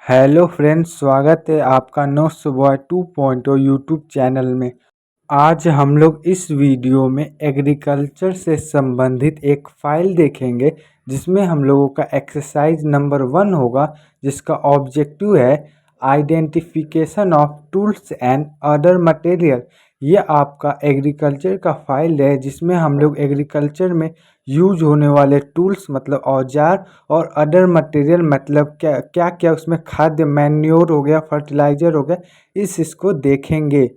Hello friends, स्वागत है आपका नोट्स बॉय 2.0 यूट्यूब चैनल में। आज हम लोग इस वीडियो में एग्रीकल्चर से संबंधित एक फाइल देखेंगे जिसमें हम लोगों का एक्सरसाइज नंबर 1 होगा, जिसका ऑब्जेक्टिव है identification of tools and other material. ये आपका एग्रीकल्चर का फाइल है जिसमें हम लोग एग्रीकल्चर में यूज होने वाले टूल्स मतलब औजार और अदर मटेरियल मतलब क्या क्या क्या उसमें खाद्य मैन्योर हो गया, फर्टिलाइज़र हो गया, इसको देखेंगे।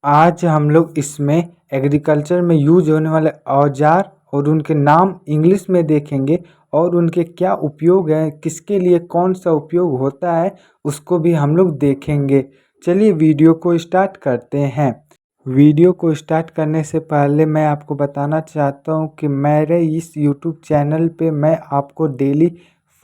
आज हम लोग इसमें एग्रीकल्चर में यूज होने वाले औजार और उनके नाम इंग्लिश में देखेंगे और उनके क्या उपयोग हैं, किसके लिए कौन सा उपयोग होता है उसको भी हम लोग देखेंगे। चलिए वीडियो को स्टार्ट करते हैं। वीडियो को स्टार्ट करने से पहले मैं आपको बताना चाहता हूँ कि मेरे इस यूट्यूब चैनल पे मैं आपको डेली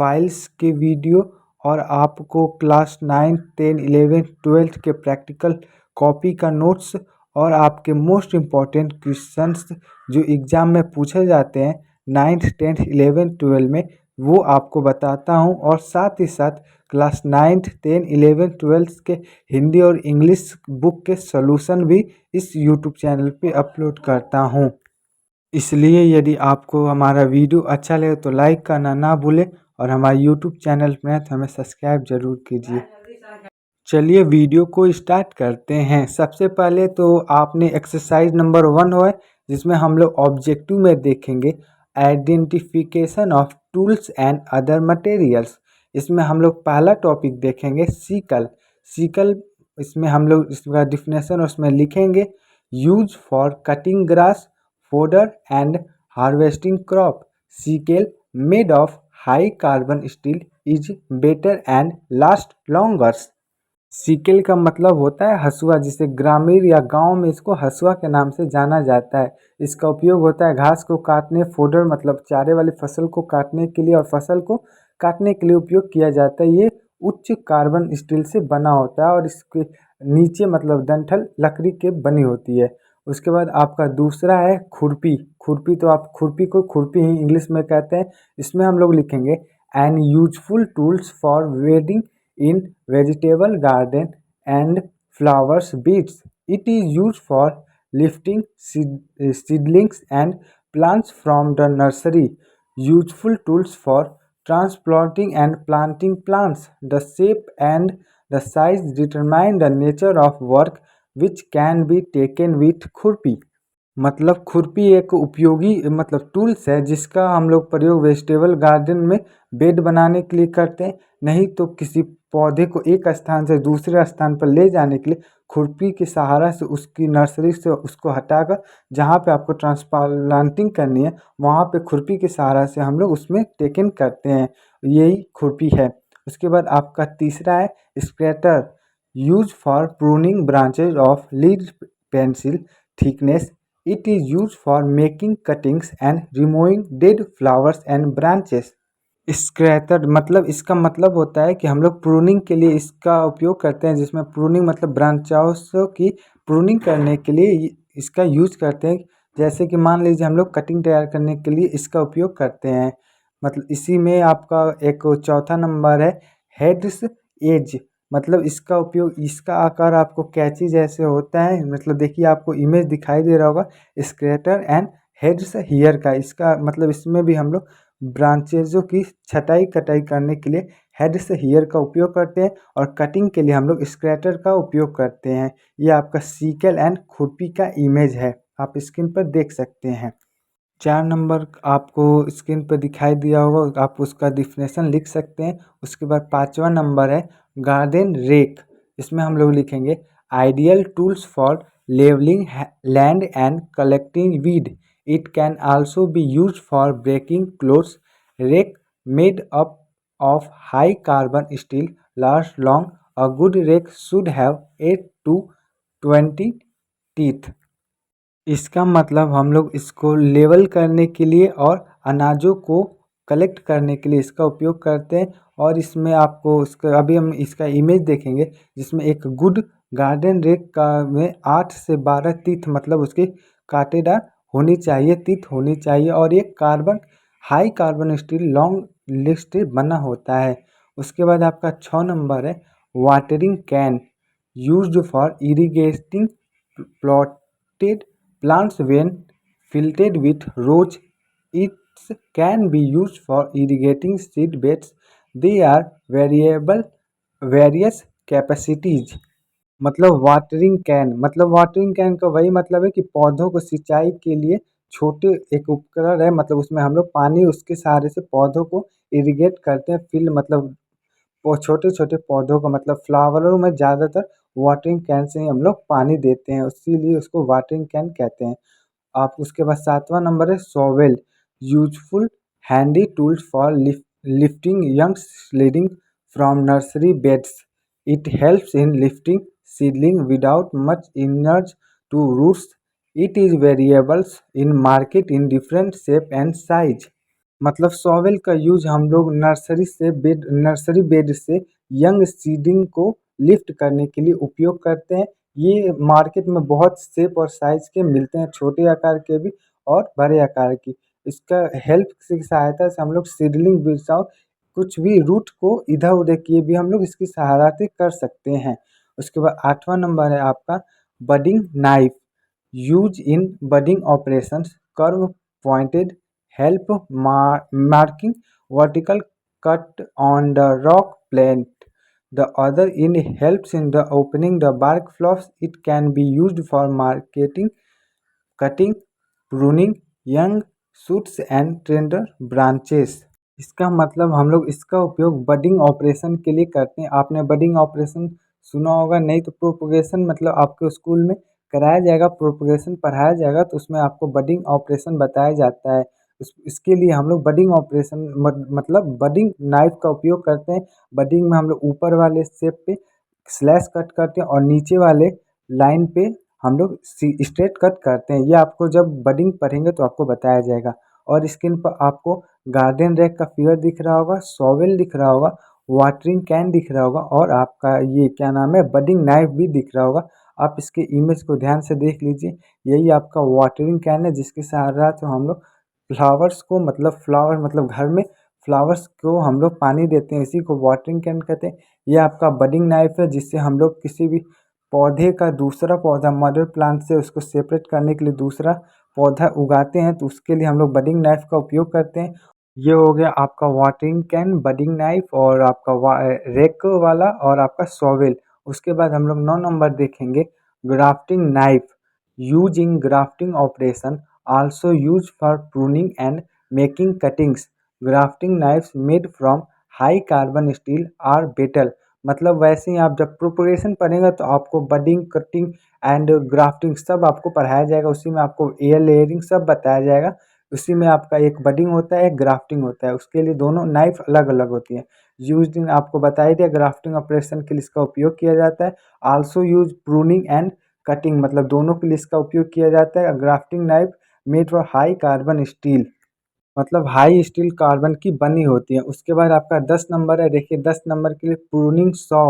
फाइल्स के वीडियो और आपको क्लास 9, 10, 11, 12 के प्रैक्टिकल कॉपी का नोट्स और आपके मोस्ट इम्पॉर्टेंट क्वेश्चंस जो एग्ज़ाम में पूछे जाते हैं 9th, 10th, 11th, 12 में, वो आपको बताता हूँ। और साथ ही साथ क्लास 9th, 10, 11, 12 के हिंदी और इंग्लिश बुक के सॉल्यूशन भी इस यूट्यूब चैनल पे अपलोड करता हूँ। इसलिए यदि आपको हमारा वीडियो अच्छा लगे तो लाइक करना ना भूलें और हमारे यूट्यूब चैनल में तो हमें सब्सक्राइब जरूर कीजिए। चलिए वीडियो को स्टार्ट करते हैं। सबसे पहले तो आपने एक्सरसाइज नंबर 1 हो है जिसमें हम लोग ऑब्जेक्टिव में देखेंगे identification of tools and other materials. इसमें हम लोग पहला टॉपिक देखेंगे सिकल। सिकल इसमें हम लोग इसका डिफिनेशन उसमें लिखेंगे, use for cutting grass, fodder and harvesting crop. Sickle made of high carbon steel is better and last लॉन्गर्स। Sickle का मतलब होता है हसुआ, जिसे ग्रामीण या गांव में इसको हसुआ के नाम से जाना जाता है। इसका उपयोग होता है घास को काटने, फोडर मतलब चारे वाली फसल को काटने के लिए और फसल को काटने के लिए उपयोग किया जाता है। ये उच्च कार्बन स्टील से बना होता है और इसके नीचे मतलब डंठल लकड़ी के बनी होती है। उसके बाद आपका दूसरा है खुरपी। खुरपी तो आप खुरपी को खुरपी ही इंग्लिश में कहते हैं। इसमें हम लोग लिखेंगे an useful tools for weeding in vegetable garden and flowers beds. It is used for lifting seedlings and plants from the nursery. Useful tools for transplanting and planting plants. The shape and the size determine the nature of work which can be taken with खुरपी। मतलब खुरपी एक उपयोगी मतलब tools है जिसका हम लोग प्रयोग वेजिटेबल गार्डन में बेड बनाने के लिए करते हैं। नहीं तो किसी पौधे को एक स्थान से दूसरे स्थान पर ले जाने के लिए खुरपी के सहारा से उसकी नर्सरी से उसको हटाकर जहाँ पे आपको ट्रांसप्लांटिंग करनी है वहाँ पे खुरपी के सहारा से हम लोग उसमें टेकन करते हैं। यही खुरपी है। उसके बाद आपका तीसरा है secateur, use for pruning branches of lead pencil thickness. It is used for making cuttings and removing dead flowers and branches. स्क्रैटर मतलब इसका मतलब होता है कि हम लोग प्रूनिंग के लिए इसका उपयोग करते हैं, जिसमें प्रूनिंग मतलब ब्रांचों की प्रूनिंग करने के लिए इसका यूज करते हैं। जैसे कि मान लीजिए हम लोग कटिंग तैयार करने के लिए इसका उपयोग करते हैं। मतलब इसी में आपका एक चौथा नंबर है हेड्स एज। मतलब इसका उपयोग, इसका आकार आपको कैंची जैसे होता है। मतलब देखिए आपको इमेज दिखाई दे रहा होगा स्क्रैटर एंड हेड्स हियर का। इसका मतलब इसमें भी हम लोग ब्रांचेजों की छटाई कटाई करने के लिए हेड से हियर का उपयोग करते हैं और कटिंग के लिए हम लोग स्क्रैटर का उपयोग करते हैं। ये आपका सिकल एंड खुरपी का इमेज है, आप स्क्रीन पर देख सकते हैं। 4 नंबर आपको स्क्रीन पर दिखाई दिया होगा, आप उसका डिफिनेशन लिख सकते हैं। उसके बाद 5वां नंबर है गार्डन रेक। इसमें हम लोग लिखेंगे ideal tools for leveling land and collecting weed. It can also be use for breaking clods. Rake made up of high carbon steel last long. A good rake should have 8 to 20 teeth. इसका मतलब हम लोग इसको level करने के लिए और अनाजों को कलेक्ट करने के लिए इसका उपयोग करते हैं। और इसमें आपको इसका अभी हम इसका इमेज देखेंगे जिसमें एक गुड गार्डन रेक का में 8 से 12 टीथ मतलब उसकी कांटेदार होनी चाहिए, टीथ होनी चाहिए। और ये high carbon steel long list बना होता है। उसके बाद आपका 6 नंबर है watering can, used for irrigating plotted plants when filled with rows. It can be used for irrigating seed beds. They are various capacities. मतलब वाटरिंग कैन का वही मतलब है कि पौधों को सिंचाई के लिए छोटे एक उपकरण है, मतलब उसमें हम लोग पानी उसके सहारे से पौधों को इरिगेट करते हैं। फिल मतलब वो छोटे छोटे पौधों को मतलब फ्लावरों में ज़्यादातर वाटरिंग कैन से ही हम लोग पानी देते हैं, इसीलिए उसको वाटरिंग कैन कहते हैं। आप उसके बाद 7वां नंबर है shovel, useful handy tools for lifting young seedling from nursery beds. It helps in lifting seedling without much energy to roots. It is variables in market in different shape and size. मतलब shovel का use हम लोग nursery bed से young seeding को lift करने के लिए उपयोग करते हैं। ये मार्केट में बहुत शेप और साइज के मिलते हैं, छोटे आकार के भी और बड़े आकार की। इसका हेल्प की सहायता से हम लोग सीडलिंग बिछाओ कुछ भी रूट को इधर उधर किए भी हम लोग इसकी सहायता से कर सकते हैं। उसके बाद 8वां नंबर है आपका budding knife, use in budding operations, curve pointed, help marking vertical cut on the rock plant. The other in helps in the opening the bark fluffs. It can be used for marketing, cutting, pruning young shoots and tender branches. इसका मतलब हम लोग इसका उपयोग budding operation के लिए करते हैं। आपने बडिंग ऑपरेशन सुना होगा, नहीं तो प्रोपगेशन मतलब आपके स्कूल में कराया जाएगा, प्रोपगेशन पढ़ाया जाएगा तो उसमें आपको बडिंग ऑपरेशन बताया जाता है। इसके लिए हम लोग बडिंग ऑपरेशन मतलब बडिंग नाइफ का उपयोग करते हैं। बडिंग में हम लोग ऊपर वाले शेप पे स्लैश कट करते हैं और नीचे वाले लाइन पे हम लोग स्ट्रेट कट करते हैं। ये आपको जब बडिंग पढ़ेंगे तो आपको बताया जाएगा। और स्क्रीन पर आपको गार्डन रैक का फिगर दिख रहा होगा, शॉवेल दिख रहा होगा, वाटरिंग कैन दिख रहा होगा और आपका ये क्या नाम है बडिंग नाइफ भी दिख रहा होगा। आप इसके इमेज को ध्यान से देख लीजिए, यही आपका वाटरिंग कैन है जिसके सहारा से हम लोग फ्लावर मतलब घर में फ्लावर्स को हम लोग पानी देते हैं, इसी को वाटरिंग कैन कहते हैं। ये आपका बडिंग नाइफ है जिससे हम लोग किसी भी पौधे का दूसरा पौधा मदर प्लांट से उसको सेपरेट करने के लिए दूसरा पौधा उगाते हैं, तो उसके लिए हम लोग बडिंग नाइफ का उपयोग करते हैं। ये हो गया आपका वाटरिंग कैन, बडिंग नाइफ और आपका रेक वाला और आपका शॉवेल। उसके बाद हम लोग 9 नंबर देखेंगे grafting knife, use in grafting operation, also use for pruning and making cuttings. Grafting knives made from high carbon steel are better. मतलब वैसे ही आप जब प्रोपगेशन पढ़ेंगे तो आपको बडिंग कटिंग एंड ग्राफ्टिंग सब आपको पढ़ाया जाएगा, उसी में आपको एयर लेयरिंग सब बताया जाएगा। उसी में आपका एक बडिंग होता है एक ग्राफ्टिंग होता है, उसके लिए दोनों नाइफ अलग अलग होती हैं। यूज इन आपको बताया दिया ग्राफ्टिंग ऑपरेशन के लिए इसका उपयोग किया जाता है। Also use pruning and cutting मतलब दोनों के लिए इसका उपयोग किया जाता है। Grafting knife made for high carbon steel मतलब हाई स्टील कार्बन की बनी होती है। उसके बाद आपका 10 नंबर है, देखिए 10 नंबर के लिए pruning saw,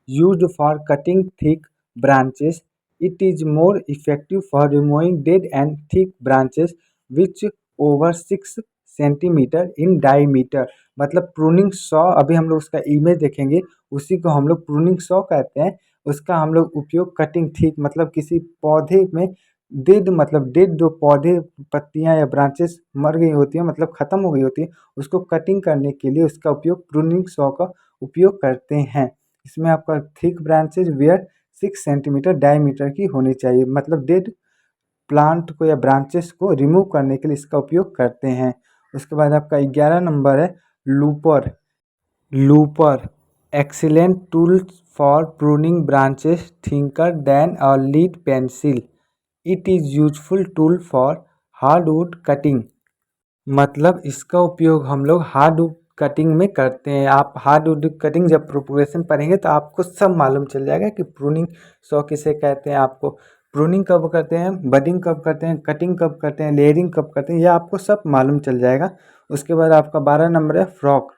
used for cutting thick branches. It is more effective for removing dead and thick branches which over 6 cm in diameter। मतलब प्रूनिंग सॉ अभी हम लोग उसका इमेज देखेंगे, उसी को हम लोग प्रूनिंग सॉ कहते हैं। उसका हम लोग उपयोग कटिंग थिक मतलब किसी पौधे में डेड जो पौधे पत्तियां या ब्रांचेस मर गई होती हैं मतलब ख़त्म हो गई होती है, उसको कटिंग करने के लिए उसका उपयोग प्रूनिंग सॉ का उपयोग करते हैं। इसमें आपका thick branches where 6 centimetre diameter की होनी चाहिए, मतलब डेड प्लांट को या ब्रांचेस को रिमूव करने के लिए इसका उपयोग करते हैं। उसके बाद आपका 11 नंबर है lopper, lopper excellent tool for pruning branches thicker than a lead pencil. It is useful tool for hardwood cutting. मतलब इसका उपयोग हम लोग हार्डवुड कटिंग में करते हैं। आप हार्डवुड कटिंग जब प्रोपगेशन पढ़ेंगे तो आपको सब मालूम चल जाएगा कि प्रूनिंग सॉ किसे कहते हैं। आपको प्रूनिंग कब करते हैं, बडिंग कब करते हैं, कटिंग कब करते हैं, लेयरिंग कब करते हैं, यह आपको सब मालूम चल जाएगा। उसके बाद आपका 12 नंबर है frock,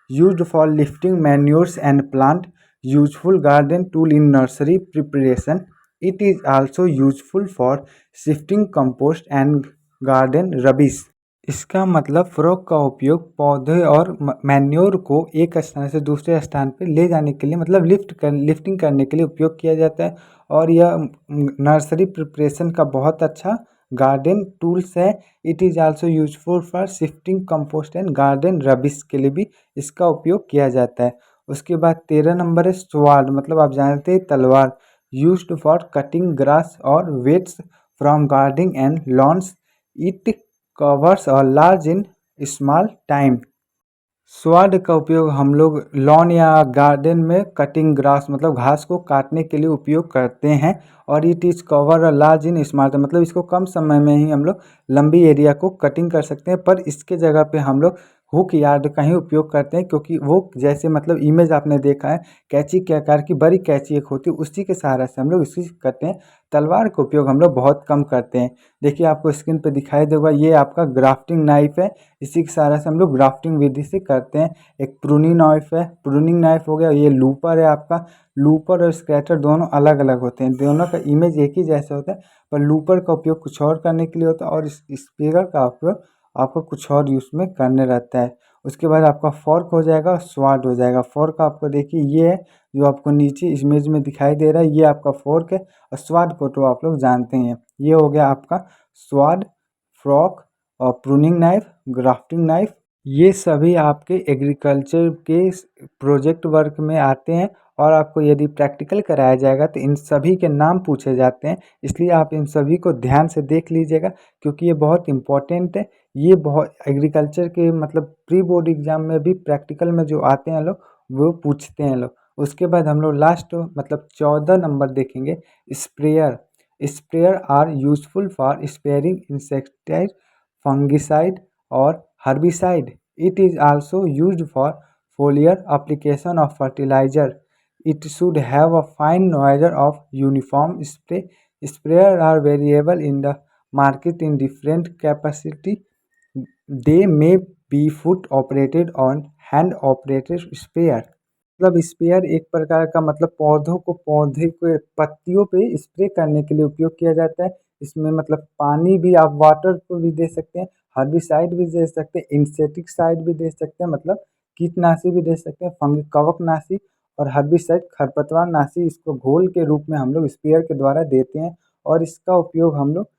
used for lifting manures and plant, useful garden tool in nursery preparation. It is also useful for shifting compost and garden rubbish. इसका मतलब फ्रॉग का उपयोग पौधे और मैन्योर को एक स्थान से दूसरे स्थान पे ले जाने के लिए मतलब लिफ्टिंग करने के लिए उपयोग किया जाता है। और यह नर्सरी प्रिपरेशन का बहुत अच्छा गार्डन टूल्स है। It is also useful for shifting compost and garden rubbish के लिए भी इसका उपयोग किया जाता है। उसके बाद 13 नंबर है स्वाड, मतलब आप जानते हैं तलवार, यूज्ड फॉर कटिंग ग्रास और weeds from gardening and lawns. It covers a large in small time. Sword का उपयोग हम लोग लॉन या गार्डन में कटिंग ग्रास मतलब घास को काटने के लिए उपयोग करते हैं। और it is cover a large in small, मतलब इसको कम समय में ही हम लोग लंबी एरिया को कटिंग कर सकते हैं। पर इसके जगह पे हम लोग हुक यार्ड का ही उपयोग करते हैं, क्योंकि वो जैसे मतलब इमेज आपने देखा है कैंची के आकार की बड़ी कैंची एक होती है, उसी के सहारा से हम लोग इसी करते हैं। तलवार का उपयोग हम लोग बहुत कम करते हैं। देखिए आपको स्क्रीन पे दिखाई देगा, ये आपका ग्राफ्टिंग नाइफ है, इसी के सहारा से हम लोग ग्राफ्टिंग विधि से करते हैं। एक प्रूनिंग नाइफ है, प्रूनिंग नाइफ हो गया। ये लूपर है आपका, लूपर और स्क्रैटर दोनों अलग अलग होते हैं, दोनों का इमेज एक ही जैसा होता है, पर लूपर का उपयोग कुछ और करने के लिए होता है और इस स्पीकर का उपयोग आपको कुछ और यूज में करने रहता है। उसके बाद आपका फॉर्क हो जाएगा और स्वाड हो जाएगा। फॉर्क आपको देखिए ये है जो आपको नीचे इमेज में दिखाई दे रहा है, ये आपका फॉर्क है। और स्वाड को तो आप लोग जानते हैं, ये हो गया आपका स्वाड, फ्रॉक और प्रूनिंग नाइफ, ग्राफ्टिंग नाइफ। ये सभी आपके एग्रीकल्चर के प्रोजेक्ट वर्क में आते हैं। और आपको यदि प्रैक्टिकल कराया जाएगा तो इन सभी के नाम पूछे जाते हैं, इसलिए आप इन सभी को ध्यान से देख लीजिएगा, क्योंकि ये बहुत इंपॉर्टेंट है। ये बहुत एग्रीकल्चर के मतलब प्री बोर्ड एग्जाम में भी प्रैक्टिकल में जो आते हैं लोग, वो पूछते हैं लोग। उसके बाद हम लोग लास्ट मतलब 14 नंबर देखेंगे, sprayer. Sprayer are useful for spraying insecticide, fungicide और herbicide. It is also used for foliar application of fertilizer. It should have a fine nozzle of uniform spray. Sprayers are variable in the market in different capacity. They may be foot operated or hand operated sprayer. मतलब sprayer एक प्रकार का मतलब पौधों को पौधे के पत्तियों पे स्प्रे करने के लिए उपयोग किया जाता है। इसमें मतलब पानी भी आप वाटर को भी दे सकते हैं, हर्बिसाइड भी दे सकते हैं, इंसेक्टिसाइड भी दे सकते हैं, मतलब कीटनाशी भी दे सकते हैं, फंगी कवकनाशी और हर्बिसाइड खरपतवार नाशी, इसको घोल के रूप में हम लोग स्प्रेयर के द्वारा देते हैं। और इसका उपयोग हम लोग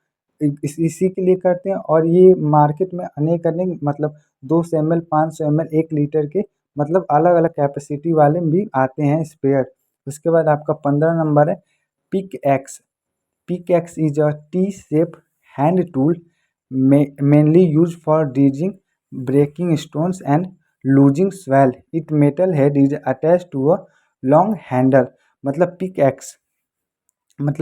इसी के लिए करते हैं। और ये मार्केट में अनेक अनेक मतलब 200 ml, 500 ml, 1 लीटर के मतलब अलग अलग कैपेसिटी वाले भी आते हैं स्प्रेयर। उसके बाद आपका 15 नंबर है pickaxe. Pickaxe is a T-shaped hand tool mainly used for digging, breaking stones and losing soil. Its metal head is attached to a long handle। मतलब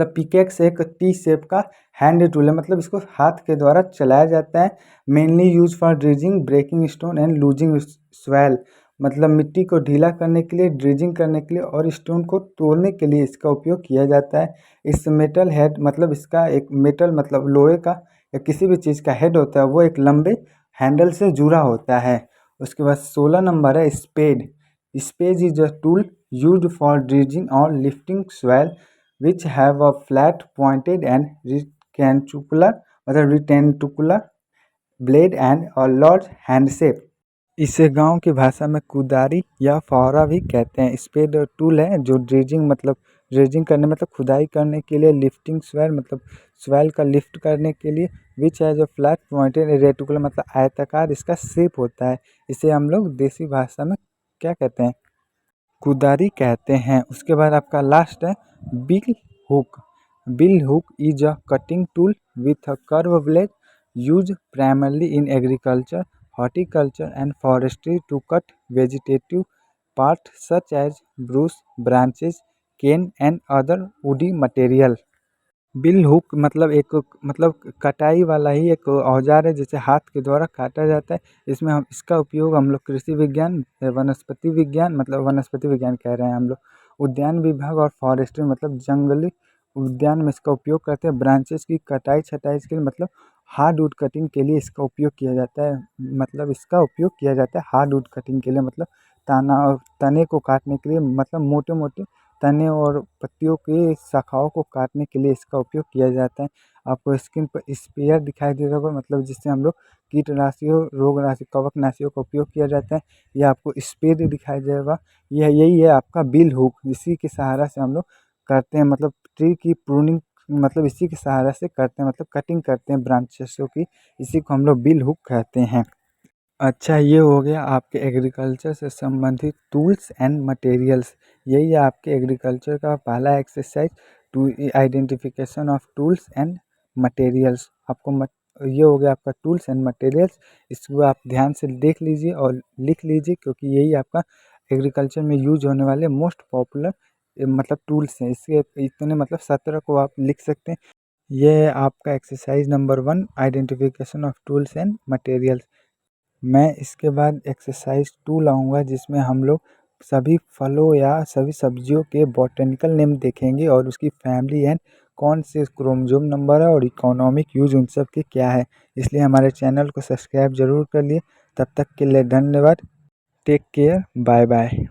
पिकेक्स एक टी शेप का hand tool है, मतलब इसको हाथ के द्वारा चलाया जाता है। Mainly use for dredging, breaking stone and loosing soil, मतलब मिट्टी को ढीला करने के लिए, ड्रिजिंग करने के लिए और स्टोन को तोड़ने के लिए इसका उपयोग किया जाता है। इस मेटल हेड मतलब इसका एक मेटल मतलब लोहे का या किसी भी चीज़ का हेड होता है, वो एक लंबे हैंडल से जुड़ा होता है। उसके बाद 16 नंबर है spade. Spade is a tool used for dredging और lifting soil which have a flat pointed and rectangular blade and a large hand shape। इसे गांव की भाषा में कुदारी या फावड़ा भी कहते हैं। स्पेड टूल है जो ड्रेजिंग करने मतलब खुदाई करने के लिए, लिफ्टिंग स्वेल मतलब स्वेल का लिफ्ट करने के लिए, विच है जो फ्लैट पॉइंटेड रेटिकुलर मतलब आयताकार इसका शेप होता है। इसे हम लोग देसी भाषा में क्या कहते हैं, कुदारी कहते हैं। उसके बाद आपका लास्ट है bill hook. Bill hook is a cutting tool with a curve blade use primarily in agriculture, horticulture and forestry to cut vegetative part such as brush, branches, cane and other woody material. Bill hook मतलब एक मतलब कटाई वाला ही एक औजार है, जिसे हाथ के द्वारा काटा जाता है। इसमें हम इसका उपयोग हम लोग कृषि विज्ञान, वनस्पति विज्ञान मतलब वनस्पति विज्ञान कह रहे हैं हम लोग, उद्यान विभाग और फॉरेस्ट्री मतलब जंगली उद्यान में इसका उपयोग करते हैं। ब्रांचेस की कटाई छटाई के लिए मतलब हार्डवुड कटिंग के लिए इसका उपयोग किया जाता है। मतलब इसका उपयोग किया जाता है हार्डवुड कटिंग के लिए, मतलब तने को काटने के लिए, मतलब मोटे मोटे तने और पत्तियों की शाखाओं को काटने के लिए इसका उपयोग किया जाता है। आपको स्क्रीन पर स्पेयर दिखाई दे रहा होगा, मतलब जिससे हम लोग कीटनाशियों रोगनाशी कवकनाशियों का उपयोग किया जाता है। यह आपको स्पेयर दिखाई देगा। यही है आपका बिल हुक। इसी के सहारा से हम लोग करते हैं, मतलब ट्री की प्रूनिंग, मतलब इसी के सहारा से करते हैं, मतलब कटिंग करते हैं ब्रांचेसों की। इसी को हम लोग बिल हुक कहते हैं। अच्छा, ये हो गया आपके एग्रीकल्चर से संबंधित टूल्स एंड मटेरियल्स। यही है आपके एग्रीकल्चर का पहला exercise, two identification of tools and materials. ये हो गया आपका टूल्स एंड मटेरियल्स। इसको आप ध्यान से देख लीजिए और लिख लीजिए, क्योंकि यही आपका एग्रीकल्चर में यूज होने वाले मोस्ट पॉपुलर मतलब टूल्स हैं। इसके इतने मतलब 17 को आप लिख सकते हैं। ये है आपका exercise number 1, identification of tools and materials. मैं इसके बाद एक्सरसाइज 2 लाऊंगा, जिसमें हम लोग सभी फलों या सभी सब्जियों के बॉटनिकल नेम देखेंगे और उसकी फैमिली एंड कौन से क्रोमोसोम नंबर है और इकोनॉमिक यूज उन सब के क्या है। इसलिए हमारे चैनल को सब्सक्राइब जरूर कर लिए। तब तक के लिए धन्यवाद। Take care, bye bye.